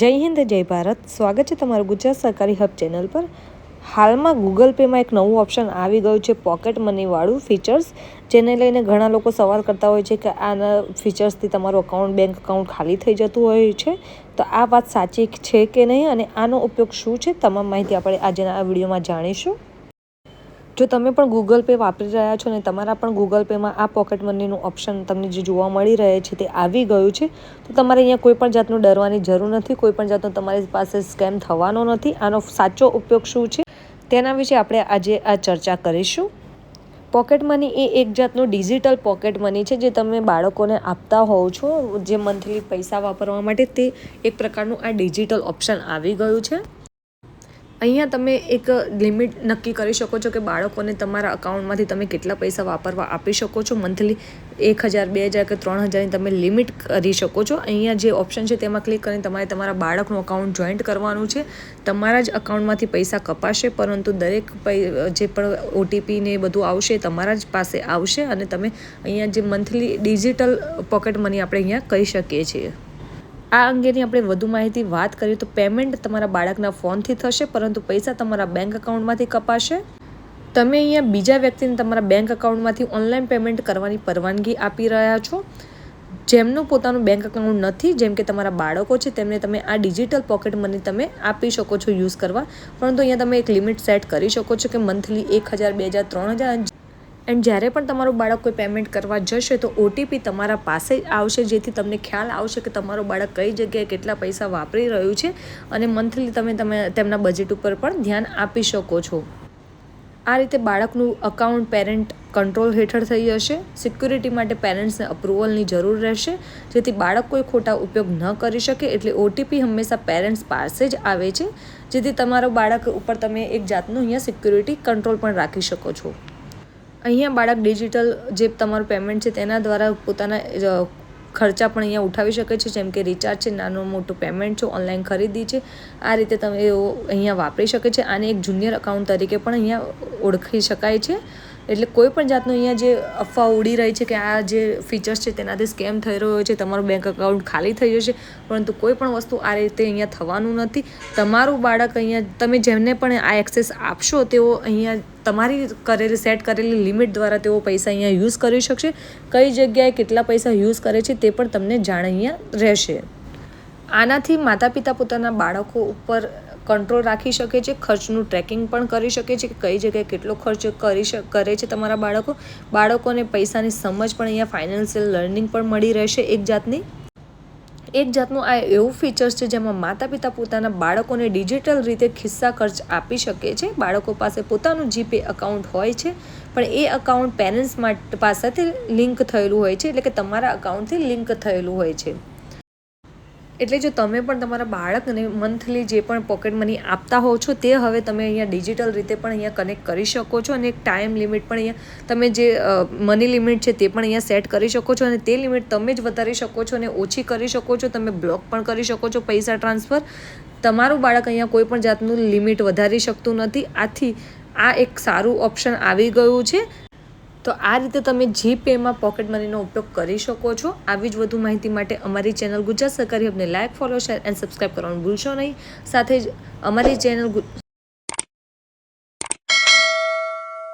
જય હિન્દ જય ભારત. સ્વાગત છે તમારું ગુજરાત સરકારી હબ ચેનલ પર. હાલમાં ગૂગલ પેમાં એક નવું ઓપ્શન આવી ગયું છે, પોકેટ મનીવાળું ફીચર્સ, જેને લઈને ઘણા લોકો સવાલ કરતા હોય છે કે આના ફીચર્સથી તમારું બેંક અકાઉન્ટ ખાલી થઈ જતું હોય છે. તો આ વાત સાચી છે કે નહીં અને આનો ઉપયોગ શું છે, તમામ માહિતી આપણે આજના આ વિડીયોમાં જાણીશું. જો તમે પણ ગૂગલ પે વાપરી રહ્યા છો અને તમારા પણ ગૂગલ પેમાં આ પોકેટ મનીનું ઓપ્શન તમને જે જોવા મળી રહે છે તે આવી ગયું છે, તો તમારે અહીંયા કોઈ પણ જાતનું ડરવાની જરૂર નથી. કોઈ પણ જાતનો તમારી પાસે સ્કેમ થવાનો નથી. આનો સાચો ઉપયોગ શું છે તેના વિશે આપણે આજે આ ચર્ચા કરીશું. પોકેટ મની એ એક જાતનું ડિજિટલ પોકેટ મની છે જે તમે બાળકોને આપતા હોવ છો, જે મંથલી પૈસા વાપરવા માટે. તે એક પ્રકારનું આ ડિજિટલ ઓપ્શન આવી ગયું છે. અહીંયા તમે એક લિમિટ નક્કી કરી શકો છો કે બાળકોને તમારા અકાઉન્ટમાંથી તમે કેટલા પૈસા વાપરવા આપી શકો છો. મંથલી 1000, 2000 કે 3000ની તમે લિમિટ કરી શકો છો. અહીંયા જે ઓપ્શન છે તેમાં ક્લિક કરીને તમારે તમારા બાળકનું અકાઉન્ટ જોઈન્ટ કરવાનું છે. તમારા જ અકાઉન્ટમાંથી પૈસા કપાશે, પરંતુ દરેક જે પણ OTP ને એ બધું આવશે તમારા જ પાસે આવશે અને તમે અહીંયા જે મંથલી ડિજિટલ પોકેટ મની આપણે અહીંયા કહી શકીએ છીએ. આ અંગેની આપણે વધુ માહિતી વાત કરીએ તો પેમેન્ટ તમારા બાળકના ફોનથી થશે, પરંતુ પૈસા તમારા બેંક અકાઉન્ટમાંથી કપાશે. તમે અહીંયા બીજા વ્યક્તિને તમારા બેંક અકાઉન્ટમાંથી ઓનલાઈન પેમેન્ટ કરવાની પરવાનગી આપી રહ્યા છો. જેમનું પોતાનું બેંક અકાઉન્ટ નથી, જેમ કે તમારા બાળકો છે, તેમને તમે આ ડિજિટલ પોકેટ મની તમે આપી શકો છો યુઝ કરવા. પરંતુ અહીંયા તમે એક લિમિટ સેટ કરી શકો છો કે મંથલી 1000, 2000, 3000. એન્ડ જ્યારે પણ તમારું બાળક કોઈ પેમેન્ટ કરવા જશે તો OTP તમારા પાસે જ આવશે, જેથી તમને ખ્યાલ આવશે કે તમારું બાળક કઈ જગ્યાએ કેટલા પૈસા વાપરી રહ્યું છે અને મંથલી તમે તેમના બજેટ ઉપર પણ ધ્યાન આપી શકો છો. આ રીતે બાળકનું અકાઉન્ટ પેરેન્ટ કંટ્રોલ હેઠળ થઈ જશે. સિક્યુરિટી માટે પેરેન્ટ્સને અપ્રુવલની જરૂર રહેશે, જેથી બાળક કોઈ ખોટા ઉપયોગ ન કરી શકે. એટલે OTP હંમેશા પેરેન્ટ્સ પાસે જ આવે છે, જેથી તમારો બાળક ઉપર તમે એક જાતનું અહીંયા સિક્યુરિટી કંટ્રોલ પણ રાખી શકો છો. અહીંયા બાળક ડિજિટલ જે તમારું પેમેન્ટ છે તેના દ્વારા પોતાના ખર્ચા પણ અહીંયા ઉઠાવી શકે છે, જેમ કે રિચાર્જ છે, નાનું મોટું પેમેન્ટ છે, ઓનલાઈન ખરીદી છે. આ રીતે તમે અહીંયા વાપરી શકે છે. આને એક જુનિયર અકાઉન્ટ તરીકે પણ અહીંયા ઓળખી શકાય છે. એટલે કોઈ પણ જાતનું અહીંયા જે અફવા ઉડી રહી છે કે આ જે ફીચર્સ છે તેનાથી સ્કેમ થઈ રહ્યો છે, તમારું બેંક અકાઉન્ટ ખાલી થઈ જશે, પરંતુ કોઈ પણ વસ્તુ આ રીતે અહીંયા થવાનું નથી. તમારું બાળક અહીંયા તમે જેમને પણ આ એક્સેસ આપશો તેઓ અહીંયા તમારી સેટ કરેલી લિમિટ દ્વારા તેઓ પૈસા અહીંયા યુઝ કરી શકશે. કઈ જગ્યાએ કેટલા પૈસા યુઝ કરે છે તે પણ તમને જાણ અહીંયા રહેશે. આનાથી માતા પિતા પોતાના બાળકો ઉપર કંટ્રોલ રાખી શકે છે, ખર્ચનું ટ્રેકિંગ પણ કરી શકે છે કે કઈ જગ્યાએ કેટલો ખર્ચ કરે છે તમારા બાળકોને પૈસાની સમજ પણ અહીંયા ફાઇનાન્શિયલ લર્નિંગ પણ મળી રહેશે. એક જાતનું આ એવું ફીચર્સ છે જેમાં માતા પિતા પોતાના બાળકોને ડિજિટલ રીતે ખિસ્સા ખર્ચ આપી શકે છે. બાળકો પાસે પોતાનું GPay અકાઉન્ટ હોય છે, પણ એ અકાઉન્ટ પેરેન્ટ્સ પાસેથી લિંક થયેલું હોય છે, એટલે કે તમારા અકાઉન્ટથી લિંક થયેલું હોય છે. એટલે જો તમે પણ તમારા બાળકને મંથલી જે પણ પોકેટ મની આપતા હોવ છો તે હવે તમે અહીંયા ડિજિટલ રીતે પણ અહીંયા કનેક્ટ કરી શકો છો અને એક ટાઈમ લિમિટ પણ અહીંયા તમે જે મની લિમિટ છે તે પણ અહીંયા સેટ કરી શકો છો અને તે લિમિટ તમે જ વધારી શકો છો અને ઓછી કરી શકો છો. તમે બ્લોક પણ કરી શકો છો પૈસા ટ્રાન્સફર. તમારું બાળક અહીંયા કોઈ પણ જાતનું લિમિટ વધારી શકતું નથી. આથી આ એક સારું ઓપ્શન આવી ગયું છે. તો આ રીતે તમે GPayમાં પોકેટ મનીનો ઉપયોગ કરી શકો છો. આવી જ વધુ માહિતી માટે અમારી ચેનલ ગુજરાત સરકારી હબને like, follow, share and subscribe કરવાનું ભૂલશો નહીં. સાથે જ અમારી ચેનલ